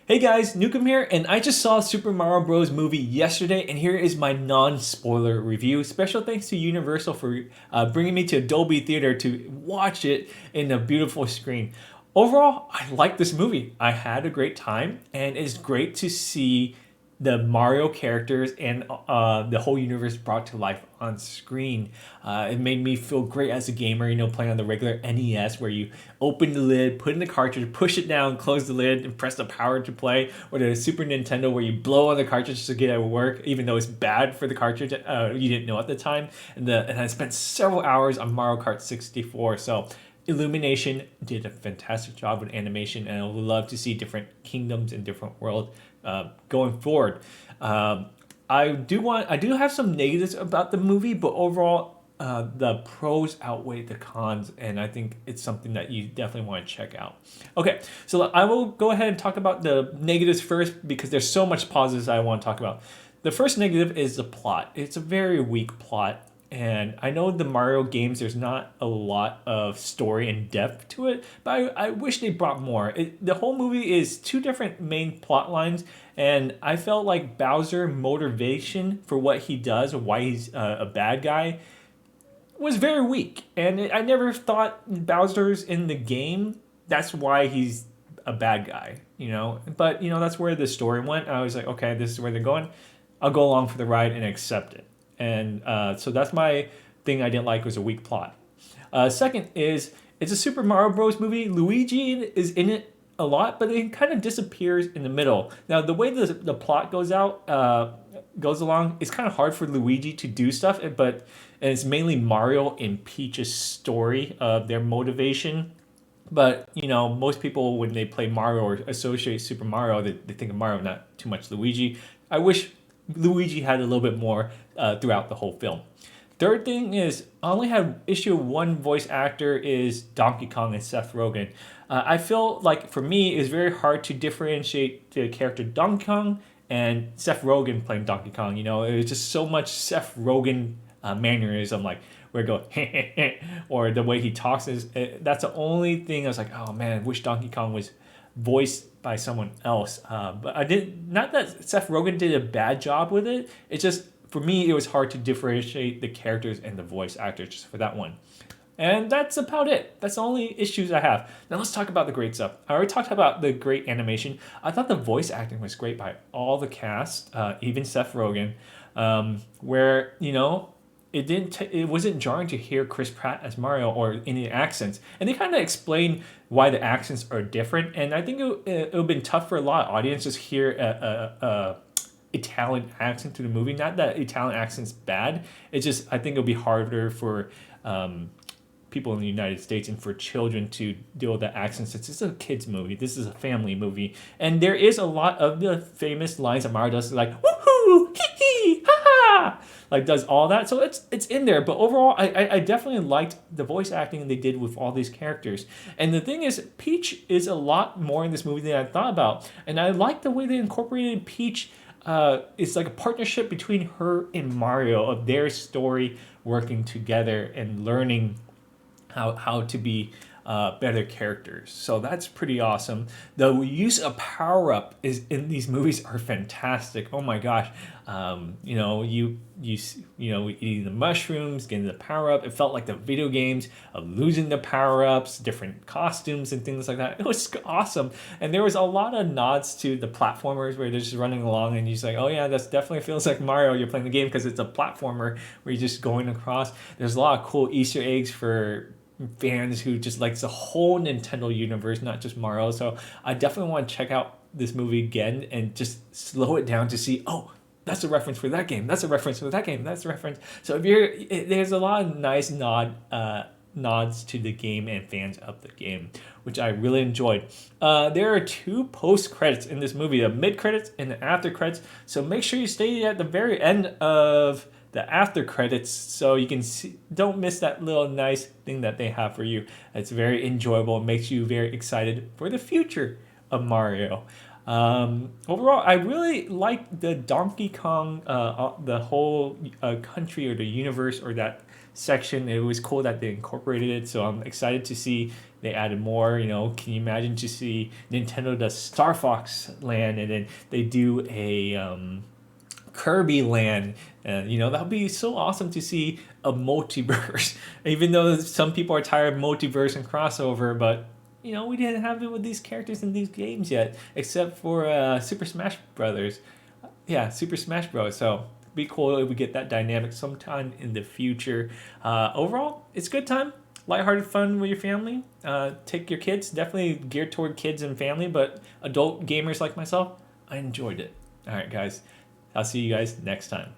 Hey guys, Nukem here, and I just saw Super Mario Bros. Movie yesterday, and here is my non-spoiler review. Special thanks to Universal for bringing me to Dolby Theater to watch it in a beautiful screen. Overall, I like this movie. I had a great time, and it's great to see the Mario characters and the whole universe brought to life on screen. It made me feel great as a gamer, playing on the regular NES where you open the lid, put in the cartridge, push it down, close the lid, and press the power to play, or the Super Nintendo where you blow on the cartridge to get it to work, even though it's bad for the cartridge. You didn't know at the time. And I spent several hours on Mario Kart 64. So Illumination did a fantastic job with animation, and I would love to see different kingdoms and different worlds going forward. I do have some negatives about the movie, but overall, the pros outweigh the cons, and I think it's something that you definitely want to check out. Okay, so I will go ahead and talk about the negatives first because there's so much positives I want to talk about. The first negative is the plot. It's a very weak plot. And I know the Mario games, there's not a lot of story and depth to it, but I wish they brought more. The whole movie is two different main plot lines, and I felt like Bowser motivation for what he does, why he's a bad guy, was very weak. And I never thought Bowser's in the game. That's why he's a bad guy. But that's where the story went. I was like, okay, this is where they're going. I'll go along for the ride and accept it. And so that's my thing I didn't like was a weak plot. Second is it's a Super Mario Bros. Movie. Luigi is in it a lot, but it kind of disappears in the middle. Now the way the plot goes along, it's kind of hard for Luigi to do stuff, but it's mainly Mario and Peach's story of their motivation. But most people when they play Mario or associate Super Mario, they think of Mario, not too much Luigi. I wish Luigi had a little bit more throughout the whole film. Third thing is, I only had issue with one voice actor is Donkey Kong and Seth Rogen. I feel like for me, it's very hard to differentiate the character Donkey Kong and Seth Rogen playing Donkey Kong. It was just so much Seth Rogen mannerism, like where it go or the way he talks is. That's the only thing I was like, oh man, I wish Donkey Kong was voiced by someone else. But I did not that Seth Rogen did a bad job with it. It's just for me it was hard to differentiate the characters and the voice actors just for that one. And that's about it. That's the only issues I have. Now let's talk about the great stuff. I already talked about the great animation. I thought the voice acting was great by all the cast, even Seth Rogen, where it wasn't jarring to hear Chris Pratt as Mario or any accents, and they kind of explain why the accents are different. And I think it would have been tough for a lot of audiences to hear a Italian accent to the movie. Not that Italian accent's bad. It's just I think it'll be harder for people in the United States and for children to deal with the accents. This is a kids movie. This is a family movie, and there is a lot of the famous lines that Mario does, like woohoo, hee hee, ha ha, like does all that. So it's in there. But overall, I definitely liked the voice acting they did with all these characters. And the thing is, Peach is a lot more in this movie than I thought about, and I like the way they incorporated Peach. It's like a partnership between her and Mario of their story working together and learning how to be better characters. So that's pretty awesome. The use of power up is in these movies are fantastic. Oh my gosh, eating the mushrooms, getting the power up. It felt like the video games of losing the power ups, different costumes and things like that. It was awesome, and there was a lot of nods to the platformers where they're just running along, and you're just like, oh yeah, that's definitely feels like Mario. You're playing the game because it's a platformer where you're just going across. There's a lot of cool Easter eggs for fans who just likes the whole Nintendo universe, not just Mario. So I definitely want to check out this movie again and just slow it down to see, oh, that's a reference for that game. That's a reference for that game. That's a reference. So there's a lot of nice nods to the game and fans of the game, which I really enjoyed. There are two post credits in this movie, the mid credits and the after credits. So make sure you stay at the very end of the after credits so you can see, don't miss that little nice thing that they have for you. It's very enjoyable. It makes you very excited for the future of Mario. Overall, I really like the Donkey Kong, the whole country or the universe or that section. It was cool that they incorporated it, so I'm excited to see they added more. You know, can you imagine to see Nintendo does Star Fox Land, and then they do a Kirby Land. You know, that would be so awesome to see a multiverse. Even though some people are tired of multiverse and crossover, but you know, we didn't have it with these characters in these games yet, except for Super Smash Brothers. Yeah, Super Smash Bros. So be cool if we get that dynamic sometime in the future. Overall, it's a good time. Lighthearted fun with your family. Take your kids. Definitely geared toward kids and family, but adult gamers like myself, I enjoyed it. All right, guys. I'll see you guys next time.